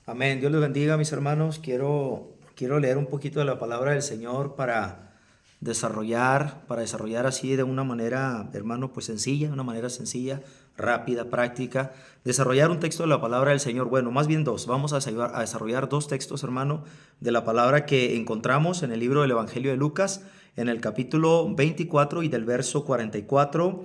Amén. Dios les bendiga, mis hermanos. Quiero leer un poquito de la palabra del Señor para desarrollar así de una manera, hermano, pues sencilla, una manera sencilla, rápida, práctica. Desarrollar un texto de la palabra del Señor. Bueno, más bien dos. Vamos a desarrollar dos textos, hermano, de la palabra que encontramos en el libro del Evangelio de Lucas, en el capítulo 24 y del verso 44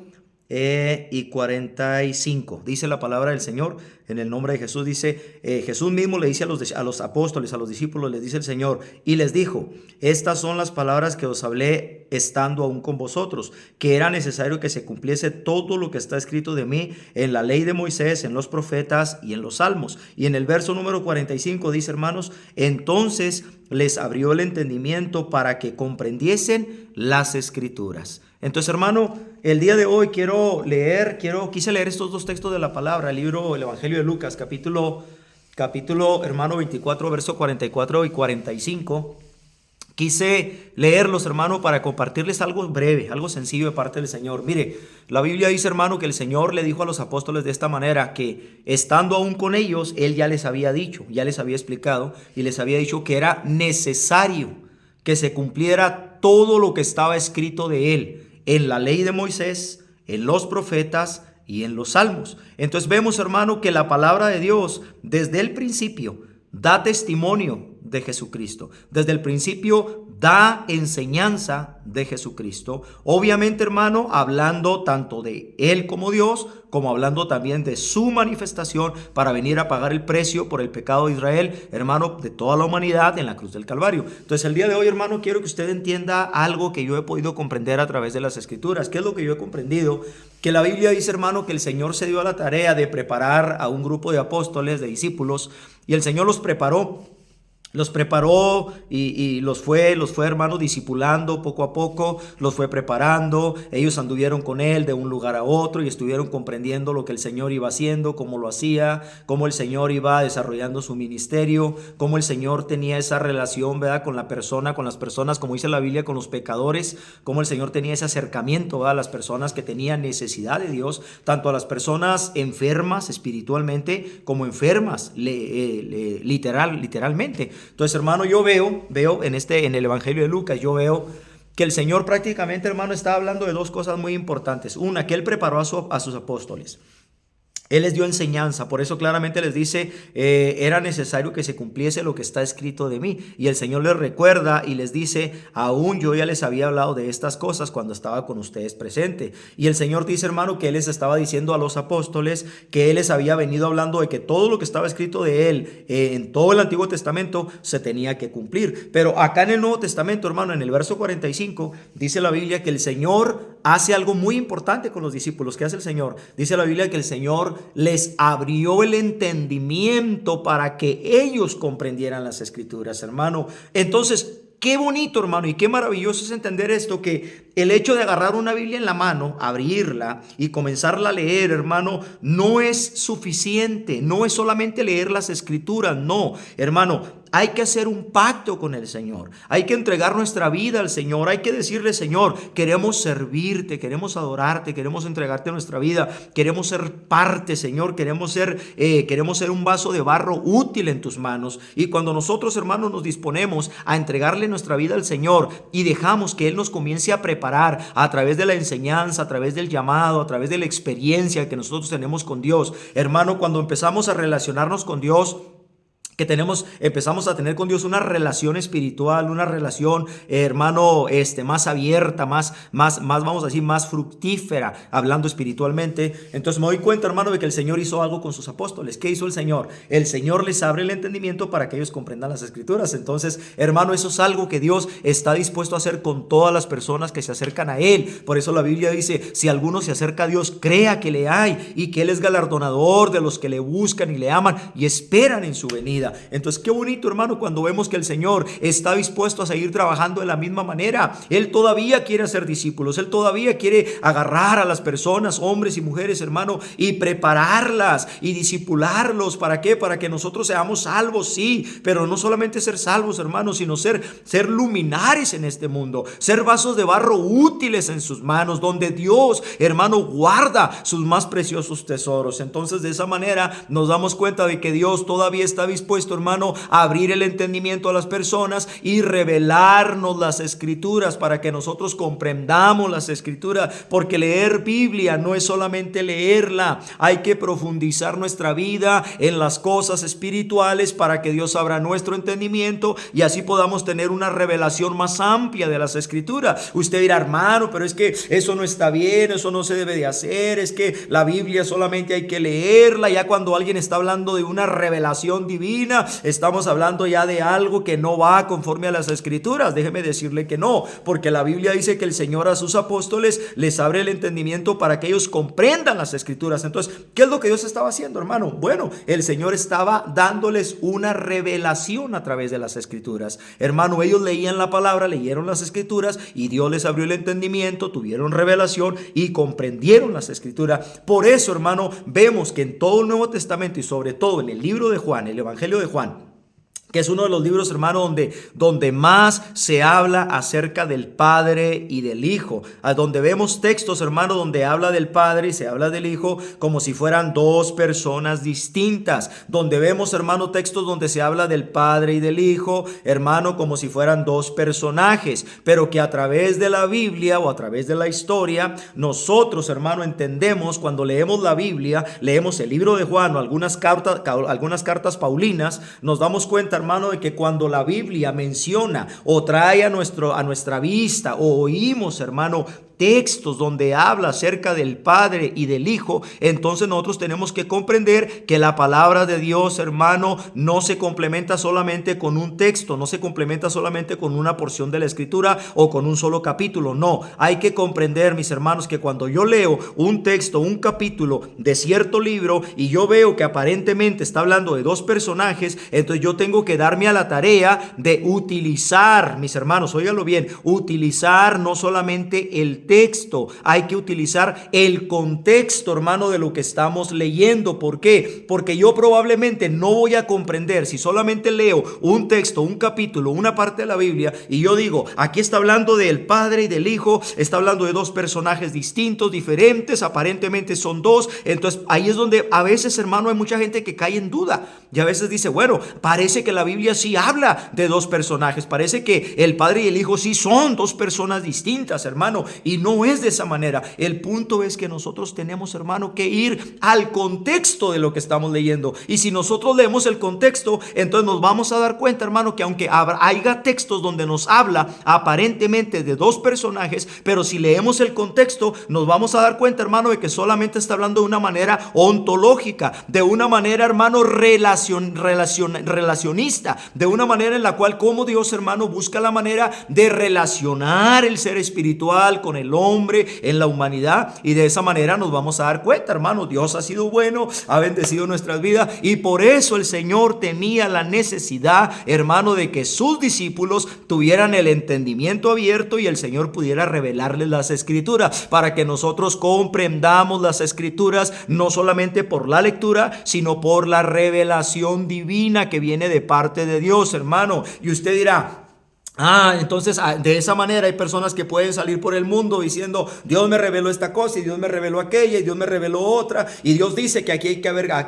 y 45. Dice la palabra del Señor en el nombre de Jesús. Dice, Jesús mismo le dice a los apóstoles, a los discípulos, les dice el Señor, y les dijo: estas son las palabras que os hablé estando aún con vosotros, que era necesario que se cumpliese todo lo que está escrito de mí en la ley de Moisés, en los profetas y en los salmos. Y en el verso número 45 dice, hermanos, entonces les abrió el entendimiento para que comprendiesen las escrituras. Entonces, hermano, el día de hoy quise leer estos dos textos de la palabra, el Evangelio de Lucas, capítulo, hermano, 24, verso 44 y 45. Quise leerlos, hermano, para compartirles algo breve, algo sencillo de parte del Señor. Mire, la Biblia dice, hermano, que el Señor le dijo a los apóstoles de esta manera, que estando aún con ellos, Él ya les había dicho, ya les había explicado y les había dicho que era necesario que se cumpliera todo lo que estaba escrito de Él en la ley de Moisés, en los profetas y en los salmos. Entonces vemos, hermano, que la palabra de Dios desde el principio da testimonio de Jesucristo. Desde el principio da enseñanza de Jesucristo. Obviamente, hermano, hablando tanto de Él como Dios, como hablando también de su manifestación para venir a pagar el precio por el pecado de Israel, hermano, de toda la humanidad en la cruz del Calvario. Entonces, el día de hoy, hermano, quiero que usted entienda algo que yo he podido comprender a través de las Escrituras. ¿Qué es lo que yo he comprendido? Que la Biblia dice, hermano, que el Señor se dio a la tarea de preparar a un grupo de apóstoles, de discípulos, y el Señor los preparó y los fue, hermano, discipulando poco a poco, los fue preparando. Ellos anduvieron con Él de un lugar a otro y estuvieron comprendiendo lo que el Señor iba haciendo, cómo lo hacía, cómo el Señor iba desarrollando su ministerio, cómo el Señor tenía esa relación, ¿verdad?, con la persona, con las personas, como dice la Biblia, con los pecadores, cómo el Señor tenía ese acercamiento, ¿verdad?, a las personas que tenían necesidad de Dios, tanto a las personas enfermas espiritualmente como enfermas literalmente. Entonces, hermano, yo veo en el Evangelio de Lucas, yo veo que el Señor prácticamente, hermano, está hablando de dos cosas muy importantes. Una, que Él preparó a sus apóstoles. Él les dio enseñanza, por eso claramente les dice, era necesario que se cumpliese lo que está escrito de mí. Y el Señor les recuerda y les dice, aún yo ya les había hablado de estas cosas cuando estaba con ustedes presente. Y el Señor dice, hermano, que Él les estaba diciendo a los apóstoles que Él les había venido hablando de que todo lo que estaba escrito de Él en todo el Antiguo Testamento se tenía que cumplir. Pero acá en el Nuevo Testamento, hermano, en el verso 45, dice la Biblia que el Señor hace algo muy importante con los discípulos. ¿Qué hace el Señor? Dice la Biblia que el Señor les abrió el entendimiento para que ellos comprendieran las Escrituras, hermano. Entonces, qué bonito, hermano, y qué maravilloso es entender esto, que el hecho de agarrar una Biblia en la mano, abrirla y comenzarla a leer, hermano, no es suficiente. No es solamente leer las Escrituras, no, hermano. Hay que hacer un pacto con el Señor. Hay que entregar nuestra vida al Señor. Hay que decirle, Señor, queremos servirte, queremos adorarte, queremos entregarte nuestra vida, queremos ser parte, Señor, queremos ser un vaso de barro útil en tus manos. Y cuando nosotros, hermanos, nos disponemos a entregarle nuestra vida al Señor y dejamos que Él nos comience a preparar a través de la enseñanza, a través del llamado, a través de la experiencia que nosotros tenemos con Dios, hermano, cuando empezamos a relacionarnos con Dios, empezamos a tener con Dios una relación espiritual, una relación, hermano, más abierta, más, vamos a decir, más fructífera, hablando espiritualmente. Entonces me doy cuenta, hermano, de que el Señor hizo algo con sus apóstoles. ¿Qué hizo el Señor? El Señor les abre el entendimiento para que ellos comprendan las Escrituras. Entonces, hermano, eso es algo que Dios está dispuesto a hacer con todas las personas que se acercan a Él. Por eso la Biblia dice, si alguno se acerca a Dios, crea que le hay y que Él es galardonador de los que le buscan y le aman y esperan en su venida. Entonces, qué bonito, hermano, cuando vemos que el Señor está dispuesto a seguir trabajando de la misma manera. Él todavía quiere hacer discípulos. Él todavía quiere agarrar a las personas, hombres y mujeres, hermano, y prepararlas y discipularlos. ¿Para qué? Para que nosotros seamos salvos, sí, pero no solamente ser salvos, hermano, sino ser luminares en este mundo, ser vasos de barro útiles en sus manos, donde Dios, hermano, guarda sus más preciosos tesoros. Entonces, de esa manera nos damos cuenta de que Dios todavía está dispuesto dispuesto, hermano, a abrir el entendimiento a las personas y revelarnos las escrituras para que nosotros comprendamos las escrituras, porque leer Biblia no es solamente leerla, hay que profundizar nuestra vida en las cosas espirituales para que Dios abra nuestro entendimiento y así podamos tener una revelación más amplia de las escrituras. Usted dirá, hermano, pero es que eso no está bien, eso no se debe de hacer, es que la Biblia solamente hay que leerla. Ya cuando alguien está hablando de una revelación divina, estamos hablando ya de algo que no va conforme a las escrituras. Déjeme decirle que no, porque la Biblia dice que el Señor a sus apóstoles les abre el entendimiento para que ellos comprendan las escrituras. Entonces, ¿qué es lo que Dios estaba haciendo, hermano? Bueno, el Señor estaba dándoles una revelación a través de las escrituras. Hermano, ellos leían la palabra, leyeron las escrituras y Dios les abrió el entendimiento, tuvieron revelación y comprendieron las escrituras. Por eso, hermano, vemos que en todo el Nuevo Testamento y sobre todo en el libro de Juan, el Evangelio de Juan, que es uno de los libros, hermano, donde más se habla acerca del Padre y del Hijo, a donde vemos textos, hermano, donde habla del Padre y se habla del Hijo como si fueran dos personas distintas, donde vemos, hermano, textos donde se habla del Padre y del Hijo, hermano, como si fueran dos personajes, pero que a través de la Biblia o a través de la historia, nosotros, hermano, entendemos cuando leemos la Biblia, leemos el libro de Juan o algunas cartas paulinas, nos damos cuenta, hermano, de que cuando la Biblia menciona o trae a nuestra vista o oímos, hermano, textos donde habla acerca del Padre y del Hijo, entonces nosotros tenemos que comprender que la palabra de Dios, hermano, no se complementa solamente con un texto, no se complementa solamente con una porción de la Escritura o con un solo capítulo. No, hay que comprender, mis hermanos, que cuando yo leo un texto, un capítulo de cierto libro y yo veo que aparentemente está hablando de dos personajes, entonces yo tengo que darme a la tarea de utilizar, mis hermanos, óiganlo bien, utilizar no solamente el texto, hay que utilizar el contexto, hermano, de lo que estamos leyendo. ¿Por qué? Porque yo probablemente no voy a comprender si solamente leo un texto, un capítulo, una parte de la Biblia y yo digo, aquí está hablando del Padre y del Hijo, está hablando de dos personajes distintos, diferentes, aparentemente son dos. Entonces ahí es donde a veces, hermano, hay mucha gente que cae en duda y a veces dice, bueno, parece que la Biblia sí habla de dos personajes, parece que el Padre y el Hijo sí son dos personas distintas, hermano, y no es de esa manera. El punto es que nosotros tenemos, hermano, que ir al contexto de lo que estamos leyendo. Y si nosotros leemos el contexto, entonces nos vamos a dar cuenta, hermano, que aunque haya textos donde nos habla aparentemente de dos personajes, pero si leemos el contexto, nos vamos a dar cuenta, hermano, de que solamente está hablando de una manera ontológica, de una manera, hermano, relacionista, de una manera en la cual como Dios, hermano, busca la manera de relacionar el ser espiritual con el hombre en la humanidad, y de esa manera nos vamos a dar cuenta, hermano, Dios ha sido bueno, ha bendecido nuestras vidas, y por eso el Señor tenía la necesidad, hermano, de que sus discípulos tuvieran el entendimiento abierto y el Señor pudiera revelarles las escrituras para que nosotros comprendamos las escrituras no solamente por la lectura, sino por la revelación divina que viene de parte de Dios, hermano. Y usted dirá, entonces de esa manera hay personas que pueden salir por el mundo diciendo, Dios me reveló esta cosa y Dios me reveló aquella y Dios me reveló otra, y Dios dice que aquí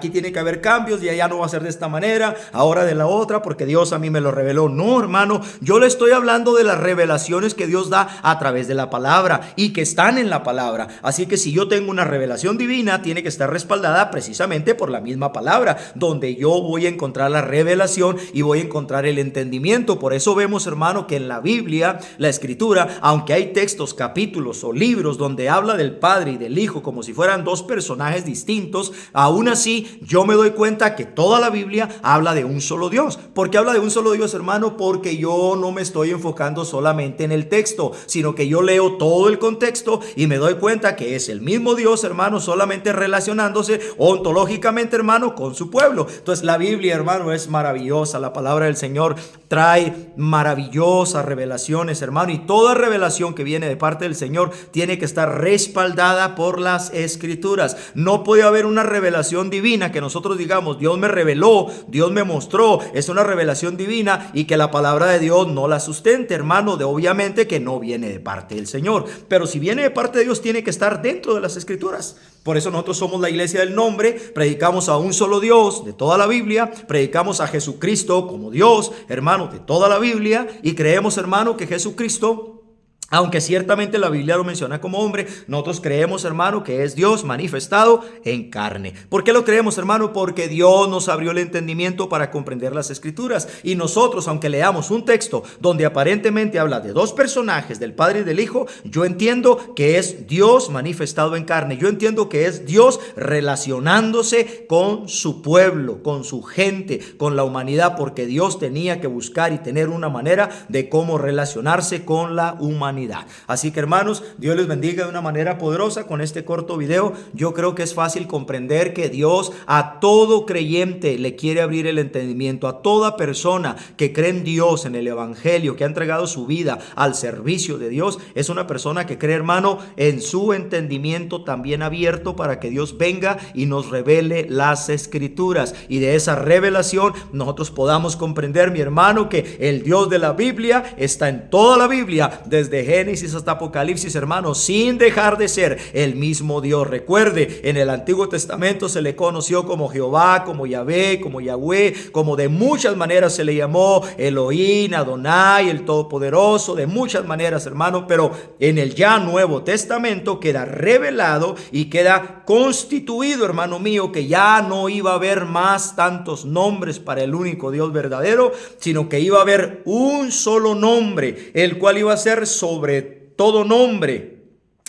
tiene que haber cambios y allá no va a ser de esta manera, ahora de la otra, porque Dios a mí me lo reveló. No, hermano, yo le estoy hablando de las revelaciones que Dios da a través de la palabra y que están en la palabra. Así que si yo tengo una revelación divina, tiene que estar respaldada precisamente por la misma palabra, donde yo voy a encontrar la revelación y voy a encontrar el entendimiento. Por eso vemos, hermano, que en la Biblia, la Escritura, aunque hay textos, capítulos o libros donde habla del Padre y del Hijo como si fueran dos personajes distintos, aún así yo me doy cuenta que toda la Biblia habla de un solo Dios. ¿Por qué habla de un solo Dios, hermano? Porque yo no me estoy enfocando solamente en el texto, sino que yo leo todo el contexto y me doy cuenta que es el mismo Dios, hermano, solamente relacionándose ontológicamente, hermano, con su pueblo. Entonces la Biblia, hermano, es maravillosa. La palabra del Señor trae maravillosas revelaciones, hermano, y toda revelación que viene de parte del Señor tiene que estar respaldada por las Escrituras. No puede haber una revelación divina que nosotros digamos, Dios me reveló, Dios me mostró, es una revelación divina, y que la palabra de Dios no la sustente, hermano, obviamente que no viene de parte del Señor. Pero si viene de parte de Dios, tiene que estar dentro de las Escrituras. Por eso nosotros somos la iglesia del nombre, predicamos a un solo Dios de toda la Biblia, predicamos a Jesucristo como Dios, hermano, de toda la Biblia, y creemos, hermano, que Jesucristo, aunque ciertamente la Biblia lo menciona como hombre, nosotros creemos, hermano, que es Dios manifestado en carne. ¿Por qué lo creemos, hermano? Porque Dios nos abrió el entendimiento para comprender las Escrituras. Y nosotros, aunque leamos un texto donde aparentemente habla de dos personajes, del Padre y del Hijo, yo entiendo que es Dios manifestado en carne. Yo entiendo que es Dios relacionándose con su pueblo, con su gente, con la humanidad, porque Dios tenía que buscar y tener una manera de cómo relacionarse con la humanidad. Así que, hermanos, Dios les bendiga de una manera poderosa con este corto video. Yo creo que es fácil comprender que Dios a todo creyente le quiere abrir el entendimiento. A toda persona que cree en Dios, en el evangelio, que ha entregado su vida al servicio de Dios, es una persona que cree, hermano, en su entendimiento también abierto para que Dios venga y nos revele las Escrituras, y de esa revelación nosotros podamos comprender, mi hermano, que el Dios de la Biblia está en toda la Biblia, desde Génesis hasta Apocalipsis, hermano, sin dejar de ser el mismo Dios. Recuerde, en el Antiguo Testamento se le conoció como Jehová, como Yahvé, como Yahweh, como de muchas maneras se le llamó Elohim, Adonai, el Todopoderoso, de muchas maneras, hermano, pero en el ya Nuevo Testamento queda revelado y queda constituido, hermano mío, que ya no iba a haber más tantos nombres para el único Dios verdadero, sino que iba a haber un solo nombre, el cual iba a ser sobre todo nombre.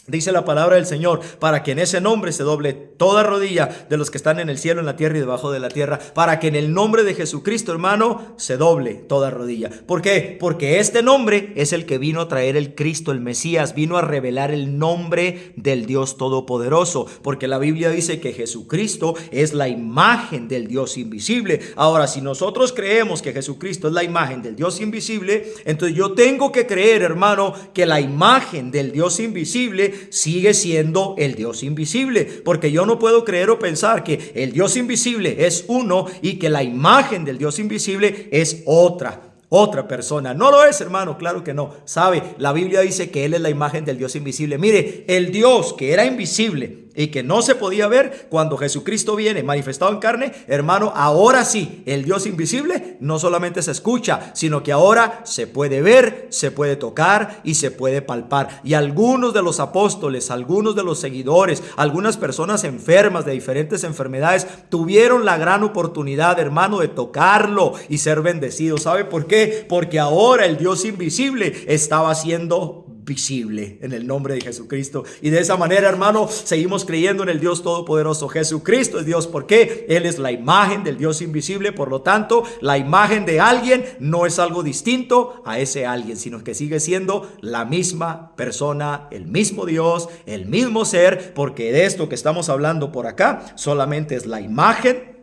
Dice la palabra del Señor, para que en ese nombre se doble toda rodilla de los que están en el cielo, en la tierra y debajo de la tierra. Para que en el nombre de Jesucristo, hermano, se doble toda rodilla. ¿Por qué? Porque este nombre es el que vino a traer el Cristo, el Mesías. Vino a revelar el nombre del Dios Todopoderoso. Porque la Biblia dice que Jesucristo es la imagen del Dios invisible. Ahora, si nosotros creemos que Jesucristo es la imagen del Dios invisible, entonces yo tengo que creer, hermano, que la imagen del Dios invisible sigue siendo el Dios invisible, porque yo no puedo creer o pensar que el Dios invisible es uno y que la imagen del Dios invisible es otra persona. No lo es, hermano, claro que no. Sabe, la Biblia dice que Él es la imagen del Dios invisible. Mire, el Dios que era invisible y que no se podía ver, cuando Jesucristo viene manifestado en carne, hermano, ahora sí, el Dios invisible no solamente se escucha, sino que ahora se puede ver, se puede tocar y se puede palpar. Y algunos de los apóstoles, algunos de los seguidores, algunas personas enfermas de diferentes enfermedades tuvieron la gran oportunidad, hermano, de tocarlo y ser bendecidos. ¿Sabe por qué? Porque ahora el Dios invisible estaba siendo visible en el nombre de Jesucristo, y de esa manera, hermano, seguimos creyendo en el Dios Todopoderoso. Jesucristo es Dios. ¿Por qué? Él es la imagen del Dios invisible. Por lo tanto, la imagen de alguien no es algo distinto a ese alguien, sino que sigue siendo la misma persona, el mismo Dios, el mismo ser, porque de esto que estamos hablando por acá solamente es la imagen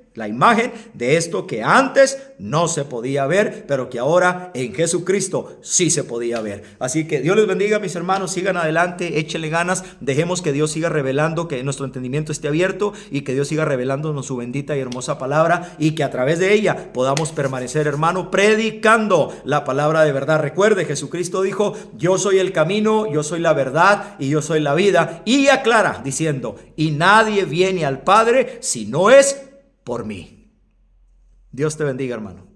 de esto que antes no se podía ver, pero que ahora en Jesucristo sí se podía ver. Así que Dios les bendiga, mis hermanos. Sigan adelante, échenle ganas, dejemos que Dios siga revelando, que nuestro entendimiento esté abierto y que Dios siga revelándonos su bendita y hermosa palabra, y que a través de ella podamos permanecer, hermano, predicando la palabra de verdad. Recuerde, Jesucristo dijo: yo soy el camino, yo soy la verdad y yo soy la vida, y aclara diciendo: y nadie viene al Padre si no es por mí. Dios te bendiga, hermano.